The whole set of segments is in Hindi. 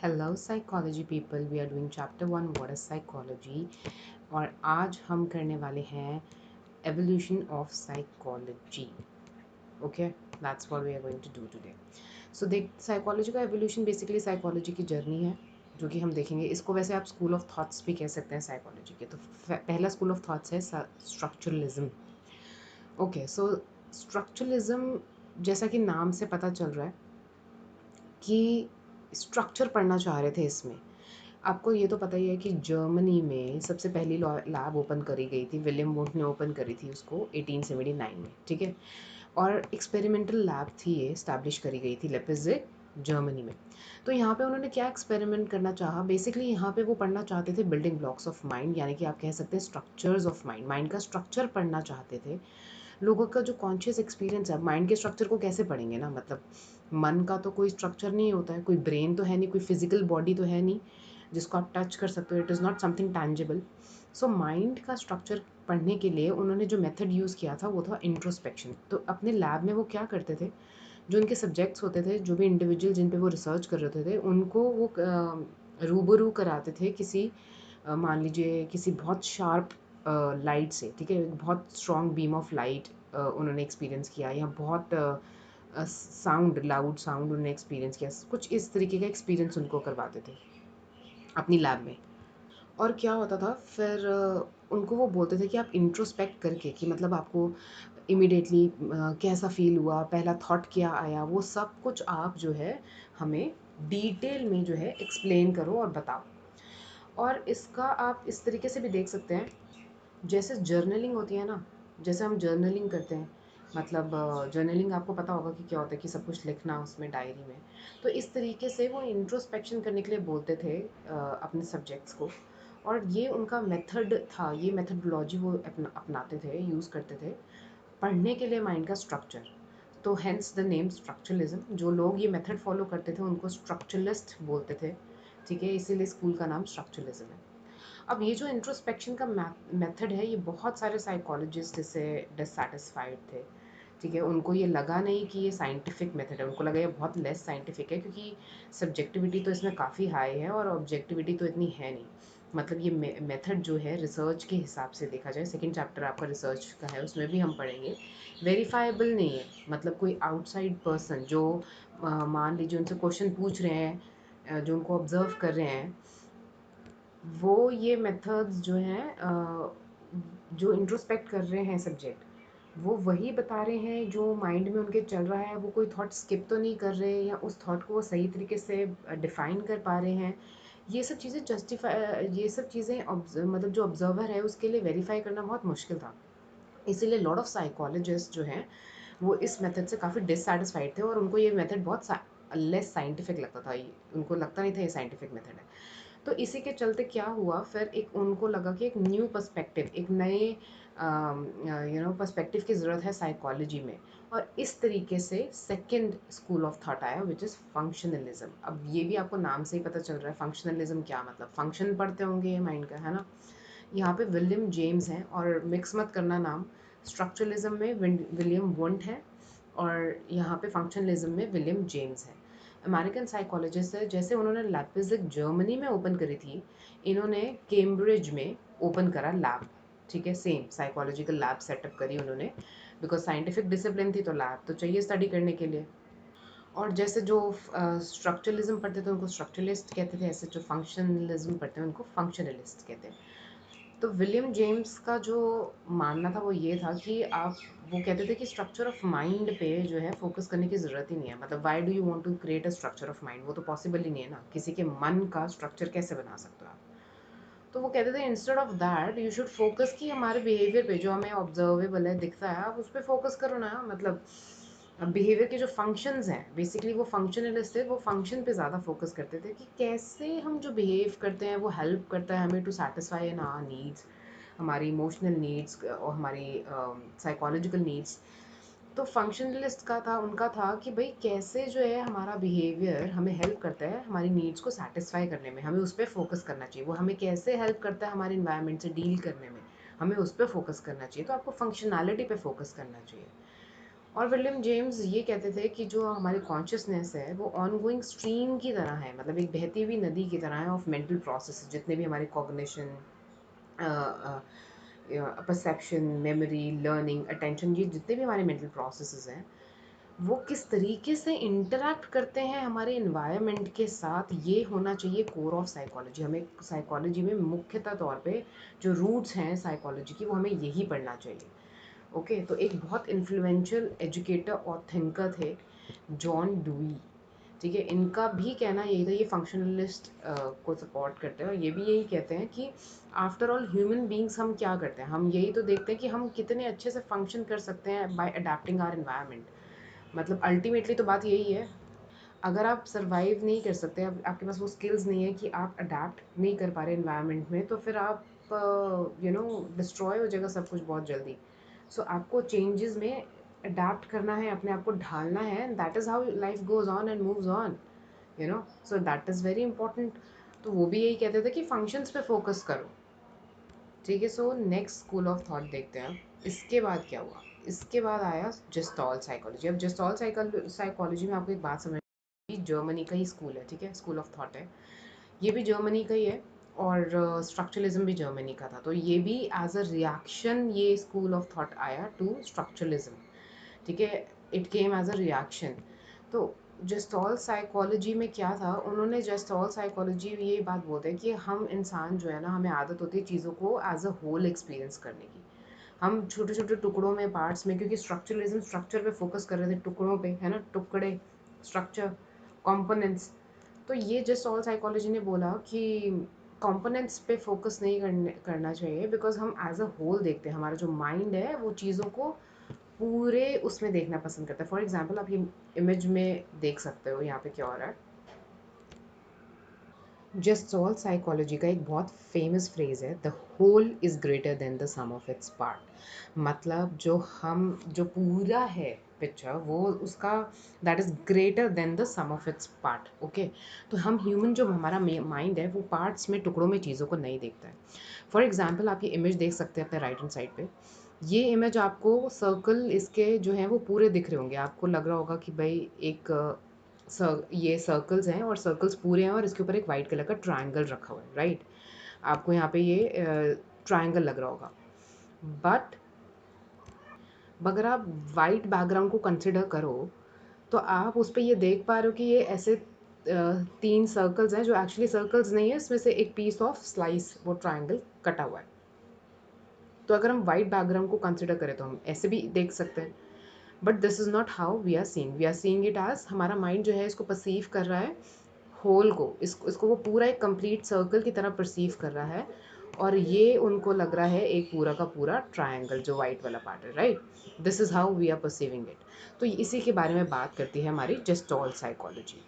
Hello psychology people, we are doing chapter 1 what is psychology. और आज हम करने वाले हैं evolution of psychology. Okay, that's what we are going to do today. So देख, साइकोलॉजी का एवोल्यूशन बेसिकली साइकोलॉजी की जर्नी है जो कि हम देखेंगे। इसको वैसे आप स्कूल ऑफ थॉट्स भी कह सकते हैं साइकोलॉजी के। तो पहला स्कूल ऑफ थॉट्स है स्ट्रक्चरलिज्म। ओके, सो स्ट्रक्चरलिज्म, जैसा कि नाम से पता चल रहा है कि स्ट्रक्चर पढ़ना चाह रहे थे इसमें। आपको ये तो पता ही है कि जर्मनी में सबसे पहली लैब ओपन करी गई थी, विलियम वुंट ने ओपन करी थी उसको 1879 में, ठीक है। और एक्सपेरिमेंटल लैब थी, ये इस्टेब्लिश करी गई थी लेपिजिग, जर्मनी में। तो यहाँ पे उन्होंने क्या एक्सपेरिमेंट करना चाहा, बेसिकली यहाँ पे वो पढ़ना चाहते थे बिल्डिंग ब्लॉक्स ऑफ माइंड, यानी कि आप कह सकते हैं स्ट्रक्चर्स ऑफ माइंड। माइंड का स्ट्रक्चर पढ़ना चाहते थे। लोगों का जो कॉन्शियस एक्सपीरियंस है, माइंड के स्ट्रक्चर को कैसे पढ़ेंगे ना, मतलब मन का तो कोई स्ट्रक्चर नहीं होता है, कोई ब्रेन तो है नहीं, कोई फिजिकल बॉडी तो है नहीं जिसको आप टच कर सकते हो। It is not something tangible. So mind का स्ट्रक्चर पढ़ने के लिए उन्होंने जो मेथड यूज़ किया था वो था इंट्रोस्पेक्शन। तो अपने लैब में वो क्या करते थे, जो उनके सब्जेक्ट्स होते थे, जो भी इंडिविजुअल जिन पे वो रिसर्च कर रहे थे, उनको वो रूबरू कराते थे किसी मान लीजिए किसी बहुत शार्प लाइट से, ठीक है, बहुत स्ट्रॉन्ग बीम ऑफ लाइट उन्होंने एक्सपीरियंस किया, या बहुत साउंड, लाउड साउंड उन्होंने एक्सपीरियंस किया। कुछ इस तरीके का एक्सपीरियंस उनको करवाते थे अपनी लैब में। और क्या होता था फिर, उनको वो बोलते थे कि आप इंट्रोस्पेक्ट करके, कि मतलब आपको इमिडिएटली कैसा फील हुआ, पहला थॉट क्या आया, वो सब कुछ आप जो है हमें डिटेल में जो है एक्सप्लेन करो और बताओ। और इसका आप इस तरीके से भी देख सकते हैं, जैसे जर्नलिंग होती है ना, जैसे हम जर्नलिंग करते हैं, मतलब जर्नलिंग आपको पता होगा कि क्या होता है, कि सब कुछ लिखना उसमें डायरी में। तो इस तरीके से वो इंट्रोस्पेक्शन करने के लिए बोलते थे अपने सब्जेक्ट्स को। और ये उनका मेथड था, ये मेथडोलॉजी वो अपनाते थे, यूज़ करते थे पढ़ने के लिए माइंड का स्ट्रक्चर। तो हेंस द नेम स्ट्रक्चरलिज्म। जो लोग ये मेथड फॉलो करते थे उनको स्ट्रक्चरलिस्ट बोलते थे, ठीक है, इसीलिए स्कूल का नाम स्ट्रक्चरलिज्म है। अब ये जो इंट्रोस्पेक्शन का मेथड है, ये बहुत सारे साइकोलॉजिस्ट इससे डिससेटिस्फाइड थे, ठीक है। उनको ये लगा नहीं कि ये साइंटिफिक मेथड है, उनको लगा ये बहुत लेस साइंटिफिक है, क्योंकि सब्जेक्टिविटी तो इसमें काफ़ी हाई है और ऑब्जेक्टिविटी तो इतनी है नहीं। मतलब ये मेथड जो है रिसर्च के हिसाब से देखा जाए, सेकंड चैप्टर आपका रिसर्च का है, उसमें भी हम पढ़ेंगे, वेरीफाइबल नहीं है। मतलब कोई आउटसाइड पर्सन जो मान लीजिए उनसे क्वेश्चन पूछ रहे हैं, जो उनको ऑब्जर्व कर रहे हैं, वो ये मेथड्स जो हैं जो इंट्रोस्पेक्ट कर रहे हैं सब्जेक्ट, वो वही बता रहे हैं जो माइंड में उनके चल रहा है। वो कोई थॉट स्किप तो नहीं कर रहे, या उस थॉट को वो सही तरीके से डिफाइन कर पा रहे हैं। ये सब चीज़ें ये सब चीज़ें मतलब जो ऑब्जर्वर है उसके लिए वेरीफाई करना बहुत मुश्किल था। इसीलिए लॉट ऑफ साइकोलॉजिस्ट जो हैं वो इस मेथड से काफ़ी डिससेटिस्फाइड थे, और उनको ये मेथड बहुत लेस साइंटिफिक लगता था। उनको लगता नहीं था ये साइंटिफिक मेथड है। तो इसी के चलते क्या हुआ फिर, एक उनको लगा कि एक न्यू पर्सपेक्टिव, एक नए पर्सपेक्टिव की ज़रूरत है साइकोलॉजी में। और इस तरीके से सेकंड स्कूल ऑफ थॉट आया, विच इज़ फंक्शनलिज्म। अब ये भी आपको नाम से ही पता चल रहा है फंक्शनलिज्म क्या, मतलब फंक्शन पढ़ते होंगे ये माइंड का, है ना। यहाँ पे विलियम जेम्स हैं, और मिक्स मत करना नाम। स्ट्रक्चरलिज्म में विलियम वुंट है, और यहाँ पे फंक्शनलिज्म में विलियम जेम्स है। अमेरिकन साइकोलॉजिस्ट है। जैसे उन्होंने लैप्सिज जर्मनी में ओपन करी थी, इन्होंने कैम्ब्रिज में ओपन करा लैब, ठीक है, सेम साइकोलॉजिकल लैब सेटअप करी उन्होंने, बिकॉज साइंटिफिक डिसिप्लिन थी तो लैब तो चाहिए स्टडी करने के लिए। और जैसे जो स्ट्रक्चरलिज्म पढ़ते थे उनको स्ट्रक्चरलिस्ट कहते थे, ऐसे जो फंक्शनलिज्म पढ़ते हैं उनको फंक्शनलिस्ट कहते हैं। तो विलियम जेम्स का जो मानना था वो ये था कि आप, वो कहते थे कि स्ट्रक्चर ऑफ माइंड पे जो है फोकस करने की ज़रूरत ही नहीं है। मतलब why do you want to create a structure of mind, वो तो पॉसिबल ही नहीं है ना, किसी के मन का स्ट्रक्चर कैसे बना सकते हो आप। तो वो कहते थे instead of that you should focus, कि हमारे बिहेवियर पे जो हमें ऑब्जर्वेबल है, दिखता है, आप उस पर फोकस करो ना। मतलब बिहेवियर के जो फंक्शंस हैं, बेसिकली वो फंक्शनलिस्ट थे, वो फंक्शन पे ज़्यादा फोकस करते थे कि कैसे हम जो बिहेव करते हैं वो हेल्प करता है हमें to satisfy in our needs, हमारी इमोशनल नीड्स और हमारी साइकोलॉजिकल नीड्स। तो फंक्शनलिस्ट का था, उनका था कि भाई कैसे जो है हमारा बिहेवियर हमें हेल्प करता है हमारी नीड्स को सेटिस्फाई करने में, हमें उस पर फोकस करना चाहिए। वो हमें कैसे हेल्प करता है हमारे इन्वायरमेंट से डील करने में, हमें उस पर फोकस करना चाहिए। तो आपको फंक्शनैलिटी पे फोकस करना चाहिए। और विलियम जेम्स ये कहते थे कि जो हमारी कॉन्शियसनेस है वो ऑनगोइंग स्ट्रीम की तरह है, मतलब एक बहती हुई नदी की तरह है ऑफ मेंटल प्रोसेस, जितने भी हमारे cognition, perception, memory, learning, attention, ये जितने भी हमारे मेंटल प्रोसेसेस हैं वो किस तरीके से इंटरैक्ट करते हैं हमारे इन्वायरमेंट के साथ, ये होना चाहिए कोर ऑफ साइकोलॉजी। हमें साइकोलॉजी में मुख्यतः तौर पे जो रूट्स हैं साइकोलॉजी की वो हमें यही पढ़ना चाहिए। ओके, तो एक बहुत इन्फ्लुएंशियल एजुकेटर और थिंकर थे जॉन डूई। ठीक है, इनका भी कहना यही था, ये फंक्शनलिस्ट को सपोर्ट करते हैं और ये भी यही कहते हैं कि आफ्टर ऑल ह्यूमन बींग्स हम क्या करते हैं, हम यही तो देखते हैं कि हम कितने अच्छे से फंक्शन कर सकते हैं बाय अडेप्टिंग आवर एनवायरनमेंट। मतलब अल्टीमेटली तो बात यही है, अगर आप सर्वाइव नहीं कर सकते, आपके पास वो स्किल्स नहीं है कि आप अडेप्ट नहीं कर पा रहे इन्वायरमेंट में, तो फिर आप डिस्ट्रॉय हो जाएगा सब कुछ बहुत जल्दी। सो आपको चेंजेस में अडेप्ट करना है, अपने आप को ढालना है, that is how life goes on and moves on, so that is very important. तो वो भी यही कहते थे कि फंक्शंस पे फोकस करो। ठीक है, so next school of thought देखते हैं। इसके बाद क्या हुआ, इसके बाद आया जेस्टॉल साइकोलॉजी। अब जेस्टॉल साइकोलॉजी में आपको एक बात समझ, जर्मनी का ही स्कूल है, ठीक है, स्कूल ऑफ थॉट है, ये भी जर्मनी का ही है, और स्ट्रक्चरलिज्म भी जर्मनी का था। तो ये भी एज अ रिएक्शन ये स्कूल ऑफ थॉट आया टू स्ट्रक्चरलिज्म। ठीक है, it came as a reaction. तो जेस्टॉल साइकोलॉजी में क्या था, उन्होंने जेस्टॉल साइकोलॉजी ये बात बोलते हैं कि हम इंसान जो है ना, हमें आदत होती है चीज़ों को एज अ होल एक्सपीरियंस करने की। हम छोटे छोटे टुकड़ों में, पार्ट्स में, क्योंकि स्ट्रक्चरलिज्म स्ट्रक्चर पे फोकस कर रहे थे, टुकड़ों पे, है ना, टुकड़े, स्ट्रक्चर, कंपोनेंट्स। तो ये जेस्टॉल साइकोलॉजी ने बोला कि कंपोनेंट्स पे फोकस नहीं करना चाहिए, बिकॉज हम एज अ होल देखते हैं, हमारा जो माइंड है वो चीज़ों को पूरे उसमें देखना पसंद करता है। फॉर एग्जाम्पल आप ये इमेज में देख सकते हो यहाँ पे क्या हो रहा है। जेस्टॉल साइकोलॉजी का एक बहुत फेमस फ्रेज है, the whole is greater than the sum of its part. मतलब जो पूरा है पिक्चर, वो उसका that is greater than the sum of its part. Okay, तो हम ह्यूमन, जो हमारा माइंड है वो पार्ट्स में, टुकड़ों में चीज़ों को नहीं देखता है। फॉर एग्जाम्पल आप ये इमेज देख सकते हैं अपने राइट हैंड साइड पे। ये इमेज आपको सर्कल इसके जो हैं वो पूरे दिख रहे होंगे, आपको लग रहा होगा कि भाई एक ये सर्कल्स हैं और सर्कल्स पूरे हैं और इसके ऊपर एक वाइट कलर का ट्रायंगल रखा हुआ है, राइट। आपको यहाँ पे ये ट्रायंगल लग रहा होगा, बट अगर आप वाइट बैकग्राउंड को कंसिडर करो तो आप उस पर ये देख पा रहे हो कि ये ऐसे तीन सर्कल्स हैं जो एक्चुअली सर्कल्स नहीं है, इसमें से एक पीस ऑफ स्लाइस वो ट्रायंगल कटा हुआ है। तो अगर हम वाइट बैकग्राउंड को कंसिडर करें तो हम ऐसे भी देख सकते हैं, but this is not how we are seeing it as, हमारा माइंड जो है इसको परसीव कर रहा है होल को, इसको वो पूरा एक कंप्लीट सर्कल की तरह परसीव कर रहा है, और ये उनको लग रहा है एक पूरा का पूरा ट्रायंगल जो वाइट वाला पार्ट है, right. This is how we are perceiving it. तो इसी के बारे में बात करती है हमारी जेस्टॉल साइकोलॉजी।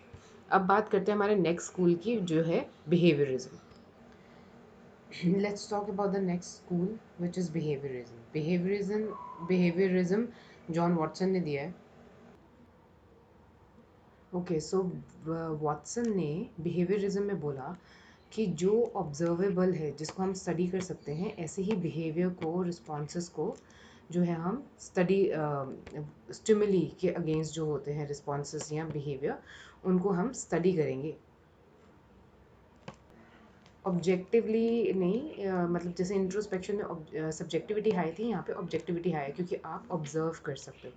अब बात करते हैं हमारे नेक्स्ट स्कूल की, जो है behaviourism. Let's talk about the next school, which is behaviorism. Behaviorism John Watson ने दिया है। ओके, सो वॉटसन ने बिहेवियरिज्म में बोला कि जो ऑब्जर्वेबल है, जिसको हम स्टडी कर सकते हैं, ऐसे ही बिहेवियर को, रिस्पॉन्सेस को जो है हम स्टडी, स्टिमुली के अगेंस्ट जो होते हैं रिस्पॉन्सेस या बिहेवियर, उनको हम स्टडी करेंगे। ऑब्जेक्टिवली नहीं, मतलब जैसे इंट्रोस्पेक्शन में सब्जेक्टिविटी हाई थी, यहाँ पे ऑब्जेक्टिविटी हाई है क्योंकि आप ऑब्जर्व कर सकते हो।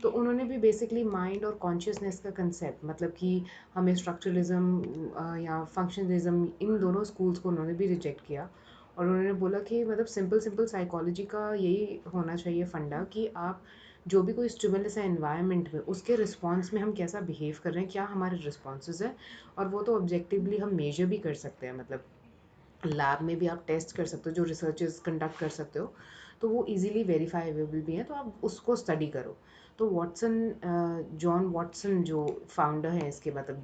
तो उन्होंने भी बेसिकली माइंड और कॉन्शियसनेस का कंसेप्ट, मतलब कि हमें स्ट्रक्चरलिज्म या फंक्शनलिज्म, इन दोनों स्कूल्स को उन्होंने भी रिजेक्ट किया। और उन्होंने बोला कि मतलब सिंपल सिंपल साइकोलॉजी का यही होना चाहिए फंडा, कि आप जो भी कोई स्टिमुलस है एनवायरनमेंट में, उसके रिस्पॉन्स में हम कैसा बिहेव कर रहे हैं, क्या हमारे रिस्पॉन्सेज हैं, और वो तो ऑब्जेक्टिवली हम मेजर भी कर सकते हैं, मतलब लैब में भी आप टेस्ट कर सकते हो, जो रिसर्चेस कंडक्ट कर सकते हो, तो वो इजीली वेरीफाइबल भी हैं, तो आप उसको स्टडी करो। तो जॉन वॉटसन जो फाउंडर हैं इसके, मतलब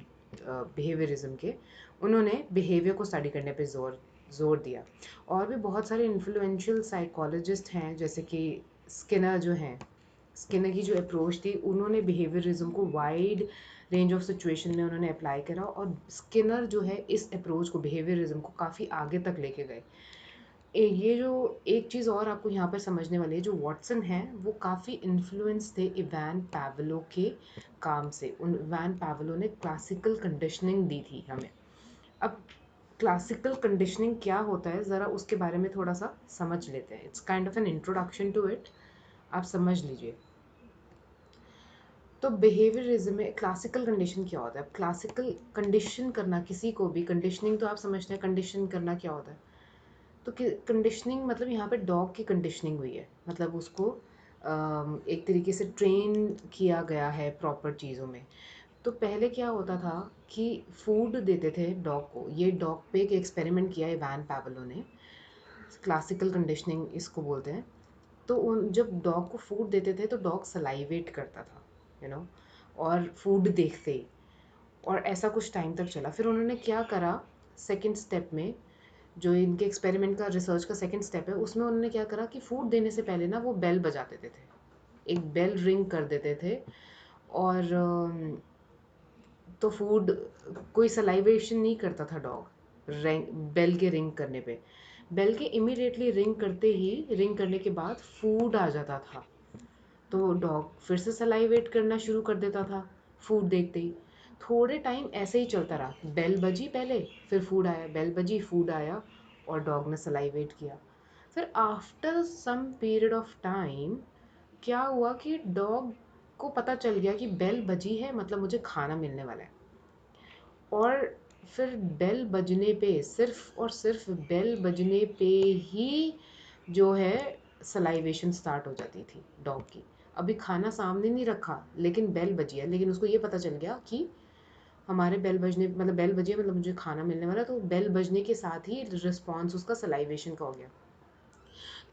बिहेवियरिज्म के, उन्होंने बिहेवियर को स्टडी करने पे जोर दिया। और भी बहुत सारे इन्फ्लुएंशियल साइकोलॉजिस्ट हैं, जैसे कि स्किनर जो हैं, स्किनर की जो अप्रोच थी, उन्होंने बिहेवियरिज्म को वाइड रेंज ऑफ सिचुएशन में उन्होंने अप्लाई करा, और स्किनर जो है इस अप्रोच को, बिहेवियरिज्म को, काफ़ी आगे तक लेके गए। ये जो एक चीज़ और आपको यहाँ पर समझने वाली है, जो वॉटसन है वो काफ़ी इन्फ्लुएंस थे इवान पैवलो के काम से। उन इवान पैवलो ने क्लासिकल कंडीशनिंग दी थी हमें। अब क्लासिकल कंडीशनिंग क्या होता है, ज़रा उसके बारे में थोड़ा सा समझ लेते हैं। It's kind of an introduction to it, आप समझ लीजिए। तो बिहेवियरिज्म में क्लासिकल कंडीशन क्या होता है? क्लासिकल कंडीशन करना किसी को भी, कंडीशनिंग तो आप समझते हैं, कंडीशन करना क्या होता है? तो कंडीशनिंग मतलब यहाँ पे डॉग की कंडीशनिंग हुई है, मतलब उसको एक तरीके से ट्रेन किया गया है प्रॉपर चीज़ों में। तो पहले क्या होता था कि फूड देते थे डॉग को। ये डॉग पे एक एक्सपेरिमेंट किया है वैन पैवलो ने, क्लासिकल कंडीशनिंग इसको बोलते हैं। तो उन जब डॉग को फूड देते थे तो डॉग सलाइवेट करता था, यू नो, और फूड देखते ही। और ऐसा कुछ टाइम तक चला। फिर उन्होंने क्या करा, सेकंड स्टेप में, जो इनके एक्सपेरिमेंट का, रिसर्च का सेकंड स्टेप है, उसमें उन्होंने क्या करा कि फूड देने से पहले ना वो बेल बजा देते थे, एक बेल रिंग कर देते थे। और तो फूड, कोई सलाइवेशन नहीं करता था डॉग रिंग, बेल के रिंग करने पे। बेल के इमीडिएटली रिंग करते ही, रिंग करने के बाद फूड आ जाता था। तो डॉग फिर से सलाइवेट करना शुरू कर देता था फूड देखते ही। थोड़े टाइम ऐसे ही चलता रहा, बेल बजी पहले, फिर फूड आया, बेल बजी, फूड आया, और डॉग ने सलाइवेट किया। फिर after some period of time क्या हुआ कि डॉग को पता चल गया कि बेल बजी है, मतलब मुझे खाना मिलने वाला है। और फिर बेल बजने पे, सिर्फ और सिर्फ बेल बजने पे ही जो है सलाइवेशन स्टार्ट हो जाती थी डॉग की। अभी खाना सामने नहीं रखा, लेकिन बेल बजी है, लेकिन उसको ये पता चल गया कि हमारे बेल बजने, मतलब बेल बजी है मतलब मुझे खाना मिलने वाला है। तो बेल बजने के साथ ही रिस्पॉन्स उसका सलाइवेशन का हो गया।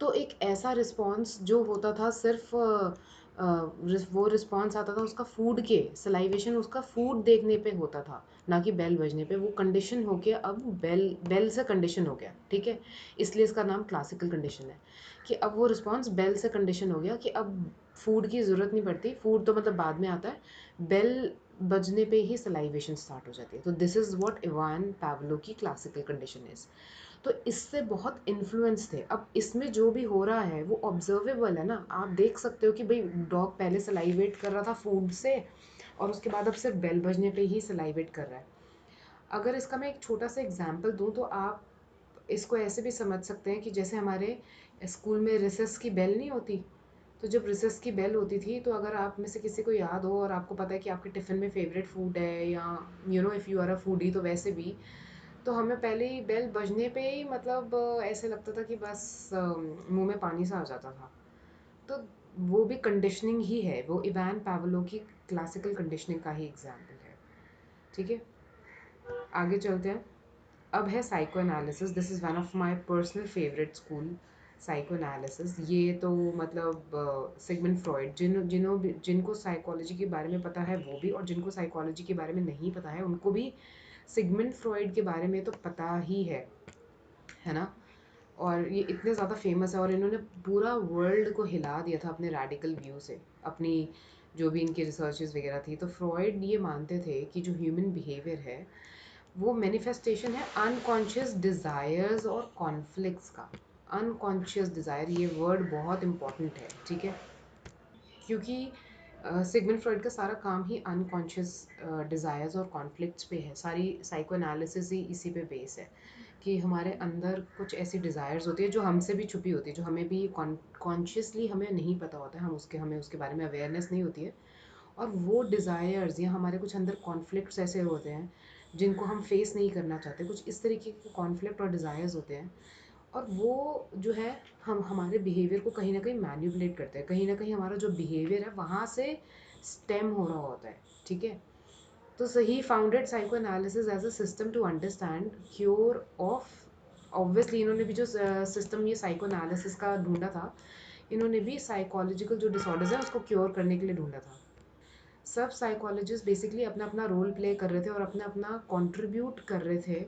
तो एक ऐसा रिस्पॉन्स जो होता था सिर्फ वो रिस्पॉन्स आता था उसका फूड के, सलाइवेशन उसका फूड देखने पे होता था, ना कि बेल बजने पे। वो कंडीशन हो गया, अब बेल, बेल से कंडीशन हो गया, ठीक है। इसलिए इसका नाम क्लासिकल कंडीशन है, कि अब वो रिस्पॉन्स बेल से कंडीशन हो गया कि अब फूड की ज़रूरत नहीं पड़ती, फूड तो मतलब बाद में आता है, बेल बजने पे ही सलाइवेशन स्टार्ट हो जाती है। तो दिस इज़ व्हाट इवान पैवलो की क्लासिकल कंडीशन इज़। तो इससे बहुत इन्फ्लुएंस थे। अब इसमें जो भी हो रहा है वो ऑब्जर्वेबल है ना, आप देख सकते हो कि भाई डॉग पहले सलाइवेट कर रहा था फूड से, और उसके बाद अब सिर्फ बेल बजने पे ही सलाइवेट कर रहा है। अगर इसका मैं एक छोटा सा एग्जांपल दूं तो आप इसको ऐसे भी समझ सकते हैं कि जैसे हमारे स्कूल में रिसेस की बेल नहीं होती, तो जब रिसेस की बेल होती थी, तो अगर आप में से किसी को याद हो और आपको पता है कि आपके टिफ़िन में फेवरेट फूड है, या you know if you are a foodie, तो वैसे भी, तो हमें पहले ही बेल बजने पे ही मतलब ऐसे लगता था कि बस मुंह में पानी सा आ जाता था। तो वो भी कंडीशनिंग ही है, वो इवान पैवलो की क्लासिकल कंडीशनिंग का ही एग्जाम्पल है, ठीक है। आगे चलते हैं। अब है psycho analysis. This is one of my personal favourite school, psycho analysis. ये तो मतलब सिगमंड फ्रॉइड, जिनको साइकोलॉजी के बारे में पता है वो भी, और जिनको साइकोलॉजी के बारे में नहीं पता है उनको भी सिगमंड फ्रॉइड के बारे में तो पता ही है ना। और ये इतने ज़्यादा फेमस है, और इन्होंने पूरा वर्ल्ड को हिला दिया था अपने रेडिकल व्यू से, अपनी जो भी इनकी रिसर्चेज वगैरह थी। तो फ्रॉइड ये मानते थे कि जो ह्यूमन बिहेवियर है वो मैनिफेस्टेशन है अनकॉन्शियस डिज़ायर्स और कॉन्फ्लिक्ट्स का। अनकॉन्शियस डिज़ायर, ये वर्ड बहुत इंपॉर्टेंट है, ठीक है, क्योंकि सिगमंड फ्रॉइड का सारा काम ही अनकॉन्शियस डिज़ायर्स और कॉन्फ्लिक्ट्स पे है। सारी साइको एनालिसिस ही इसी पे बेस है, कि हमारे अंदर कुछ ऐसी डिज़ायर्स होती है जो हमसे भी छुपी होती है, जो हमें भी कॉन्शियसली हमें नहीं पता होता है, हमें उसके बारे में अवेयरनेस नहीं होती है। और वो डिज़ायर्स या हमारे कुछ अंदर कॉन्फ्लिक्ट्स ऐसे होते हैं जिनको हम फेस नहीं करना चाहते, कुछ इस तरीके के कॉन्फ्लिक्ट और डिज़ायर्स होते हैं। और वो जो है, हम हमारे बिहेवियर को कहीं ना कहीं मैनिपुलेट करते हैं, कहीं ना कहीं हमारा जो बिहेवियर है वहाँ से स्टेम हो रहा होता है, ठीक है। तो सही founded psychoanalysis as a system to understand cure of, obviously इन्होंने भी जो सिस्टम ये साइको एनालिसिस का ढूंढा था, इन्होंने भी साइकोलॉजिकल जो डिसऑर्डर्स है उसको क्योर करने के लिए ढूंढा था। सब साइकोलॉजिस्ट बेसिकली अपना अपना रोल प्ले कर रहे थे और अपना अपना कंट्रीब्यूट कर रहे थे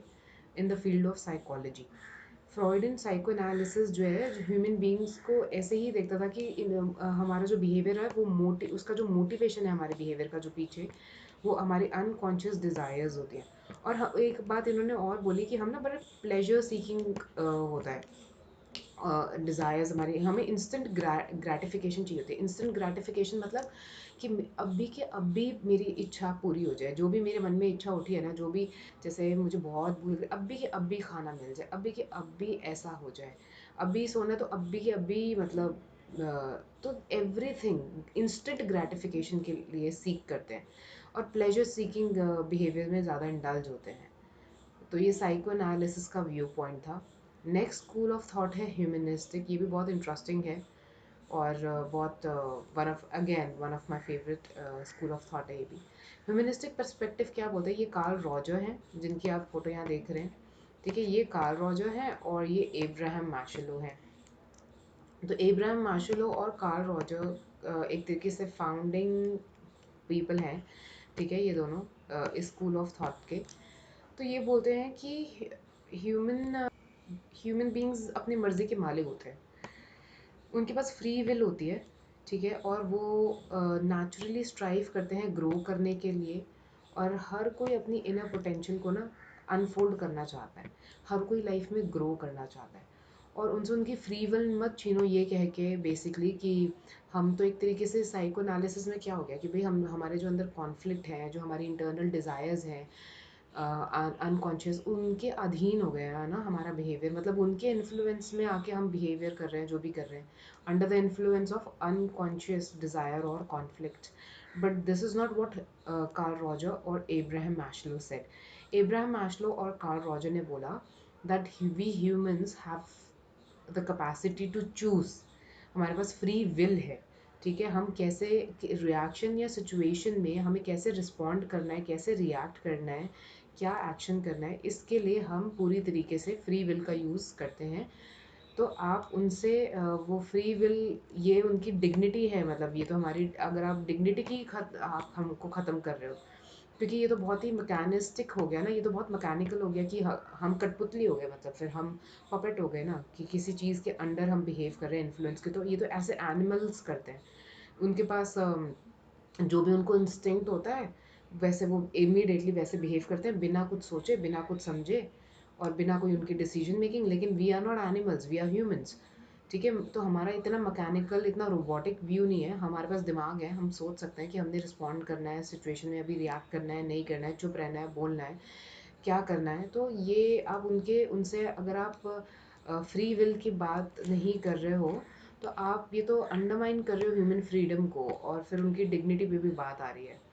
in the field of psychology. Freudian psycho analysis जो है, जो ह्यूमन बींग्स को ऐसे ही देखता था कि हमारा जो बिहेवियर है वो उसका जो मोटिवेशन है हमारे बिहेवियर का जो पीछे, वो हमारी अनकॉन्शियस डिज़ायर्स होती हैं। और एक बात इन्होंने और बोली कि हम ना बड़े प्लेजर सीकिंग होता है, डिज़ायर्स हमारे, हमें इंस्टेंट ग्रेटिफिकेशन चाहिए होती है। इंस्टेंट ग्रेटिफिकेशन मतलब कि अभी के अभी मेरी इच्छा पूरी हो जाए, जो भी मेरे मन में इच्छा उठी है ना, जो भी, जैसे मुझे बहुत भूख लगी, अभी के अभी खाना मिल जाए, अभी के अभी ऐसा हो जाए, अभी सोना है तो अभी के अभी, मतलब तो एवरीथिंग इंस्टेंट ग्रेटिफिकेशन के लिए सीख करते हैं और प्लेजर सीकिंग बिहेवियर में ज़्यादा इंडल्ज होते हैं। तो ये साइको एनालिसिस का व्यू पॉइंट था। नेक्स्ट स्कूल ऑफ थॉट है ह्यूमनिस्टिक। ये भी बहुत इंटरेस्टिंग है और बहुत one of my favourite school of thought है ये भी। ह्यूमनिस्टिक पर्सपेक्टिव क्या बोलते हैं, ये कार्ल रॉजर हैं जिनकी आप फोटो यहाँ देख रहे हैं, ठीक है, ये कार्ल रॉजर हैं और ये एब्राहम माशलो हैं। तो एब्राहम माशलो और कार्ल रॉजर एक तरीके से फाउंडिंग पीपल हैं, ठीक है, ये दोनों इस स्कूल ऑफ थॉट के। तो ये बोलते हैं कि ह्यूमन ह्यूमन बींग्स अपनी मर्जी के मालिक होते हैं, उनके पास फ्री विल होती है, ठीक है, और वो नेचुरली स्ट्राइव करते हैं ग्रो करने के लिए, और हर कोई अपनी इनर पोटेंशियल को ना अनफोल्ड करना चाहता है, हर कोई लाइफ में ग्रो करना चाहता है, और उनसे उनकी फ्री विल मत छीनो, ये कह के बेसिकली कि हम तो एक तरीके से साइको एनालिसिस में क्या हो गया कि भाई हम हमारे जो अंदर कॉन्फ्लिक्ट है, जो हमारी इंटरनल डिज़ायर्स हैं अनकॉन्शियस, उनके अधीन हो गया है ना हमारा बिहेवियर, मतलब उनके इन्फ्लुएंस में आके हम बिहेवियर कर रहे हैं जो भी कर रहे हैं, under the influence of unconscious desire और conflict. But this is not what Carl Roger और Abraham Maslow said. Abraham Maslow और कार्ल रॉजर ने बोला that we humans have the capacity to choose, हमारे पास फ्री विल है, ठीक है, हम कैसे रिएक्शन या सिचुएशन में हमें कैसे रिस्पॉन्ड करना है, कैसे रिएक्ट करना है, क्या एक्शन करना है, इसके लिए हम पूरी तरीके से फ्री विल का यूज़ करते हैं। तो आप उनसे वो फ्री विल, ये उनकी डिग्निटी है, मतलब ये तो हमारी, अगर आप डिग्निटी की आप हमको ख़त्म कर रहे हो, क्योंकि ये तो बहुत ही मैकेनिस्टिक हो गया ना, ये तो बहुत मैकेनिकल हो गया कि हम कठपुतली हो गए, मतलब फिर हम पपेट हो गए ना, कि किसी चीज़ के अंडर हम बिहेव कर रहे हैं इन्फ्लुएंस के। तो ये तो ऐसे एनिमल्स करते हैं, उनके पास जो भी उनको इंस्टिंक्ट होता है वैसे वो इमीडिएटली वैसे बिहेव करते हैं, बिना कुछ सोचे, बिना कुछ समझे और बिना कोई उनकी डिसीजन मेकिंग। लेकिन we are not animals, we are humans, ठीक है। तो हमारा इतना मैकेनिकल, इतना रोबोटिक व्यू नहीं है, हमारे पास दिमाग है, हम सोच सकते हैं कि हमने रिस्पॉन्ड करना है सिचुएशन में, अभी रिएक्ट करना है, नहीं करना है, चुप रहना है, बोलना है, क्या करना है। तो ये आप उनके उनसे अगर आप फ्री विल की बात नहीं कर रहे हो, तो आप ये तो अंडरमाइन कर रहे हो ह्यूमन फ्रीडम को, और फिर उनकी डिग्निटी पे भी बात आ रही है।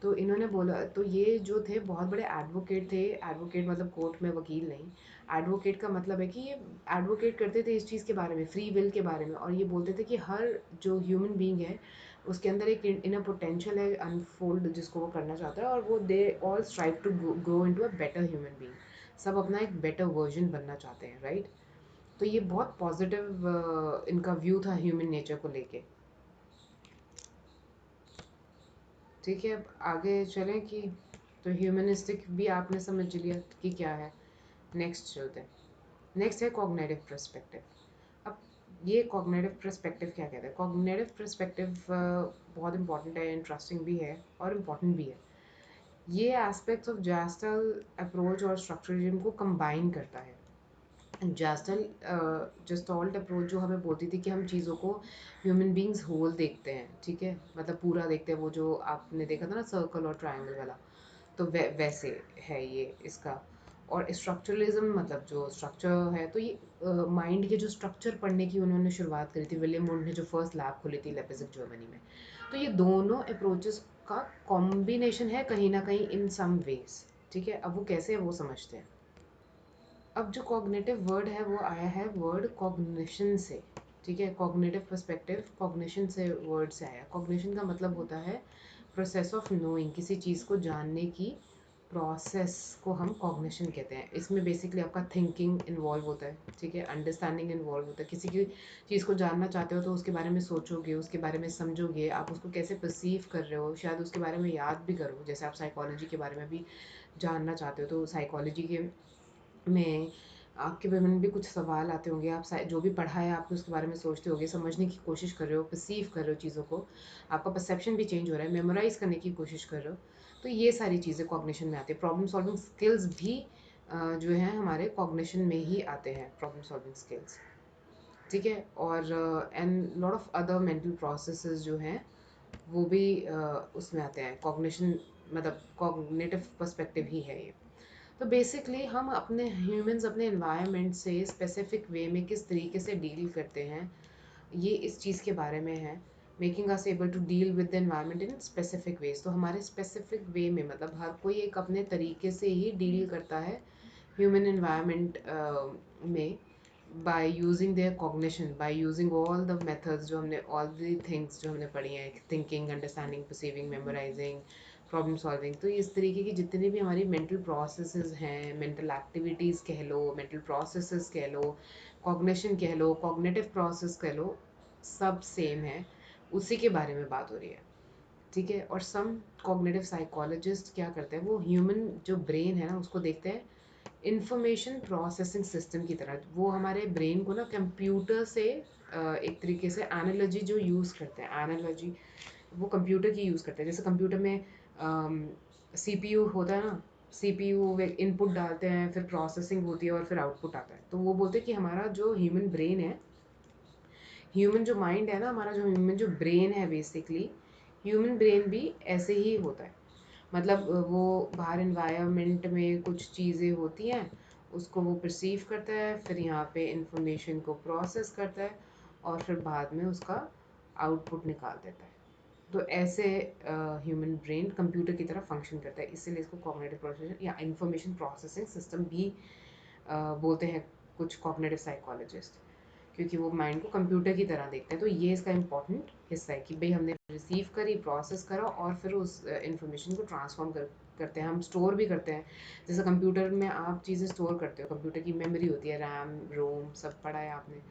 तो इन्होंने बोला, तो ये जो थे बहुत बड़े एडवोकेट थे, एडवोकेट मतलब कोर्ट में वकील नहीं, एडवोकेट का मतलब है कि ये एडवोकेट करते थे इस चीज़ के बारे में, फ्री विल के बारे में, और ये बोलते थे कि हर जो ह्यूमन बीइंग है उसके अंदर एक इनर पोटेंशियल है अनफोल्ड, जिसको वो करना चाहता है, और वो they all strive to grow into a better human being, सब अपना एक बेटर वर्जन बनना चाहते हैं, राइट। तो ये बहुत पॉजिटिव इनका व्यू था ह्यूमन नेचर को लेके। ठीक है, अब आगे चलें कि, तो ह्यूमनिस्टिक भी आपने समझ लिया कि क्या है। नेक्स्ट चलते हैं। नेक्स्ट है कॉग्निटिव पर्सपेक्टिव। अब ये कॉग्निटिव पर्सपेक्टिव क्या कहते हैं? कॉग्निटिव पर्सपेक्टिव बहुत इंपॉर्टेंट है, इंटरेस्टिंग भी है और इम्पॉर्टेंट भी है। ये एस्पेक्ट्स ऑफ जेस्टल अप्रोच और स्ट्रक्चरलिज्म को कंबाइन करता है। जस्टॉल्ट अप्रोच जो हमें बोलती थी कि हम चीज़ों को ह्यूमन बींग्स होल देखते हैं, ठीक है, मतलब पूरा देखते हैं, वो जो आपने देखा था ना सर्कल और ट्रायंगल वाला, तो वैसे है ये इसका। और स्ट्रक्चरलिज्म मतलब जो स्ट्रक्चर है, तो ये माइंड के जो स्ट्रक्चर पढ़ने की उन्होंने शुरुआत करी थी, विलियम वुंड ने जो फर्स्ट लैब खोली थी लेipzig जर्मनी में। तो ये दोनों अप्रोचेस का कॉम्बिनेशन है कहीं ना कहीं इन सम वेज, ठीक है। अब वो कैसे है वो समझते हैं। अब जो कॉग्निटिव वर्ड है वो आया है वर्ड कॉग्निशन से, ठीक है, कॉग्निटिव पर्सपेक्टिव कॉग्निशन से वर्ड से आया। कॉग्निशन का मतलब होता है प्रोसेस ऑफ नोइंग, किसी चीज़ को जानने की प्रोसेस को हम कॉग्निशन कहते हैं। इसमें बेसिकली आपका थिंकिंग इन्वॉल्व होता है, ठीक है, अंडरस्टैंडिंग इन्वॉल्व होता है। किसी की चीज़ को जानना चाहते हो तो उसके बारे में सोचोगे, उसके बारे में समझोगे, आप उसको कैसे परसीव कर रहे हो, शायद उसके बारे में याद भी करो। जैसे आप साइकोलॉजी के बारे में भी जानना चाहते हो तो साइकोलॉजी के में आपके मन में भी कुछ सवाल आते होंगे, आप जो भी पढ़ा है आपने उसके बारे में सोचते होगे, समझने की कोशिश कर रहे हो, परसीव कर रहे हो चीज़ों को, आपका परसेप्शन भी चेंज हो रहा है, मेमोराइज करने की कोशिश कर रहे हो। तो ये सारी चीज़ें कॉग्निशन में आती है। प्रॉब्लम सॉल्विंग स्किल्स भी जो हैं हमारे कॉग्निशन में ही आते हैं, प्रॉब्लम सॉल्विंग स्किल्स। ठीक है। और and lot of other mental processes जो हैं वो भी उसमें आते हैं। कॉग्निशन मतलब कॉग्निटिव पर्सपेक्टिव ही है ये। तो बेसिकली हम अपने ह्यूमंस अपने एनवायरनमेंट से स्पेसिफिक वे में किस तरीके से डील करते हैं, ये इस चीज़ के बारे में है। Making us able to deal with the environment in specific ways. तो हमारे स्पेसिफिक वे में मतलब हर कोई एक अपने तरीके से ही डील करता है ह्यूमन एनवायरनमेंट में, by using their cognition, by using all the methods जो हमने ऑल द थिंग्स जो हमने पढ़ी हैं, thinking, understanding, perceiving, memorising, problem solving. तो इस तरीके की जितनी भी हमारी मेंटल प्रोसेसेस हैं, मेंटल एक्टिविटीज़ कह लो, मेंटल प्रोसेसेस कह लो, कॉग्निशन कह लो, कॉग्निटिव प्रोसेस कह लो, सब सेम है। उसी के बारे में बात हो रही है। ठीक है। और सम कॉग्निटिव साइकोलॉजिस्ट क्या करते हैं, वो ह्यूमन जो ब्रेन है ना उसको देखते हैं इंफॉर्मेशन प्रोसेसिंग सिस्टम की तरह। वो हमारे ब्रेन को ना कंप्यूटर से एक तरीके से एनालॉजी जो यूज़ करते हैं, एनालॉजी वो कंप्यूटर की यूज़ करते हैं। जैसे कंप्यूटर में सीपीयू होता है ना, सीपीयू इनपुट डालते हैं, फिर प्रोसेसिंग होती है और फिर आउटपुट आता है। तो वो बोलते हैं कि हमारा जो ह्यूमन ब्रेन है, ह्यूमन जो माइंड है ना, हमारा जो ह्यूमन जो ब्रेन है, बेसिकली ह्यूमन ब्रेन भी ऐसे ही होता है। मतलब वो बाहर इन्वायरमेंट में कुछ चीज़ें होती हैं, उसको वो परसीव करता है, फिर यहाँ पे इंफॉर्मेशन को प्रोसेस करता है और फिर बाद में उसका आउटपुट निकाल देता है। तो ऐसे ह्यूमन ब्रेन कंप्यूटर की तरह फंक्शन करता है, इसीलिए इसको कॉग्निटिव प्रोसेसिंग या इंफॉर्मेशन प्रोसेसिंग सिस्टम भी बोलते हैं कुछ कॉग्निटिव साइकोलॉजिस्ट, क्योंकि वो माइंड को कंप्यूटर की तरह देखते हैं। तो ये इसका इम्पॉर्टेंट हिस्सा है कि भाई हमने रिसीव करी, प्रोसेस करा और फिर उस इंफॉर्मेशन को ट्रांसफॉर्म करते हैं, हम स्टोर भी करते हैं। जैसे कंप्यूटर में आप चीज़ें स्टोर करते हो, कंप्यूटर की मेमोरी होती है, रैम, रोम, सब पढ़ा है आपने।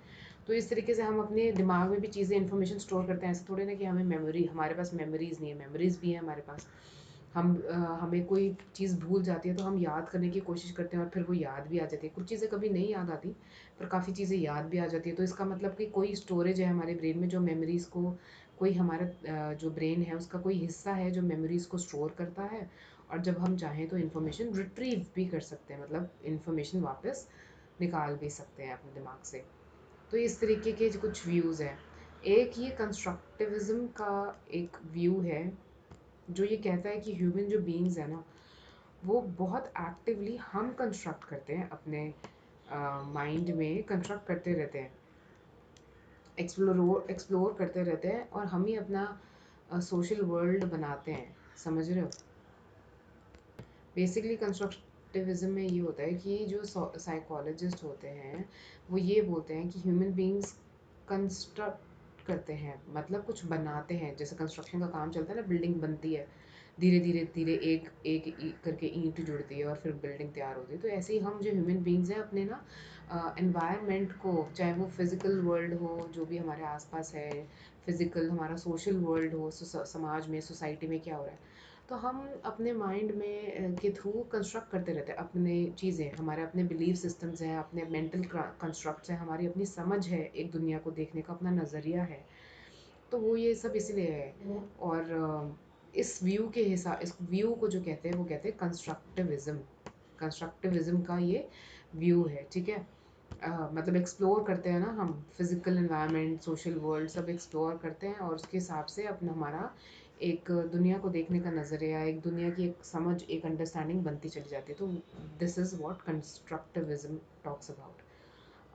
तो इस तरीके से हम अपने दिमाग में भी चीज़ें इन्फॉर्मेशन स्टोर करते हैं। ऐसा थोड़ी ना कि हमें मेमोरी, हमारे पास मेमोरीज़ नहीं है, मेमोरीज़ भी है हमारे पास। हमें कोई चीज़ भूल जाती है तो हम याद करने की कोशिश करते हैं और फिर वो याद भी आ जाती है। कुछ चीज़ें कभी नहीं याद आती, पर काफ़ी चीज़ें याद भी आ जाती है। तो इसका मतलब कि कोई स्टोरेज है हमारे ब्रेन में जो मेमोरीज़ को, कोई हमारा जो ब्रेन है उसका कोई हिस्सा है जो मेमोरीज़ को स्टोर करता है। और जब हम चाहें तो इन्फॉर्मेशन रिट्रीव भी कर सकते हैं, मतलब इन्फॉर्मेशन वापस निकाल भी सकते हैं अपने दिमाग से। तो इस तरीके के जो कुछ व्यूज़ हैं। एक ये कंस्ट्रक्टिविज्म का एक व्यू है जो ये कहता है कि ह्यूमन जो बीइंग्स है ना, वो बहुत एक्टिवली हम कंस्ट्रक्ट करते हैं अपने माइंड में, कंस्ट्रक्ट करते रहते हैं, एक्सप्लोर करते रहते हैं और हम ही अपना सोशल वर्ल्ड बनाते हैं। समझ रहे हो? बेसिकली कंस्ट्रक्टिविज्म में ये होता है कि जो साइकोलॉजिस्ट होते हैं वो ये बोलते हैं कि ह्यूमन बीइंग्स कंस्ट्रक्ट करते हैं, मतलब कुछ बनाते हैं। जैसे कंस्ट्रक्शन का काम चलता है ना, बिल्डिंग बनती है, धीरे धीरे धीरे एक एक करके ईंट जुड़ती है और फिर बिल्डिंग तैयार होती है। तो ऐसे ही हम जो ह्यूमन बीइंग्स हैं अपने ना एनवायरनमेंट को, चाहे वो फिज़िकल वर्ल्ड हो जो भी हमारे आसपास है, फिज़िकल हमारा सोशल वर्ल्ड हो, समाज में, सोसाइटी में क्या हो रहा है, तो हम अपने माइंड में के थ्रू कंस्ट्रक्ट करते रहते हैं अपने चीज़ें। हमारे अपने बिलीफ सिस्टम्स हैं, अपने मेंटल कंस्ट्रक्ट्स हैं, हमारी अपनी समझ है, एक दुनिया को देखने का अपना नज़रिया है। तो वो ये सब इसलिए है। और इस व्यू के हिसाब, इस व्यू को जो कहते हैं वो कहते हैं कंस्ट्रक्टिविज्म। कंस्ट्रक्टिविज्म का ये व्यू है। ठीक है। मतलब एक्सप्लोर करते हैं ना हम, फिज़िकल एनवायरनमेंट, सोशल वर्ल्ड सब एक्सप्लोर करते हैं और उसके हिसाब से अपना हमारा एक दुनिया को देखने का नज़रिया, एक दुनिया की एक समझ, एक अंडरस्टैंडिंग बनती चली जाती है। तो this is what constructivism talks about.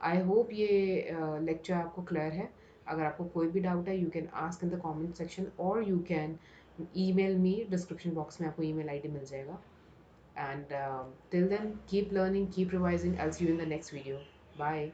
I hope ये लेक्चर आपको क्लियर है। अगर आपको कोई भी डाउट है, you can ask in the comment section और you can email me. Description box में आपको ईमेल आईडी मिल जाएगा। And till then, keep learning, keep revising. I'll see you in the next video. Bye.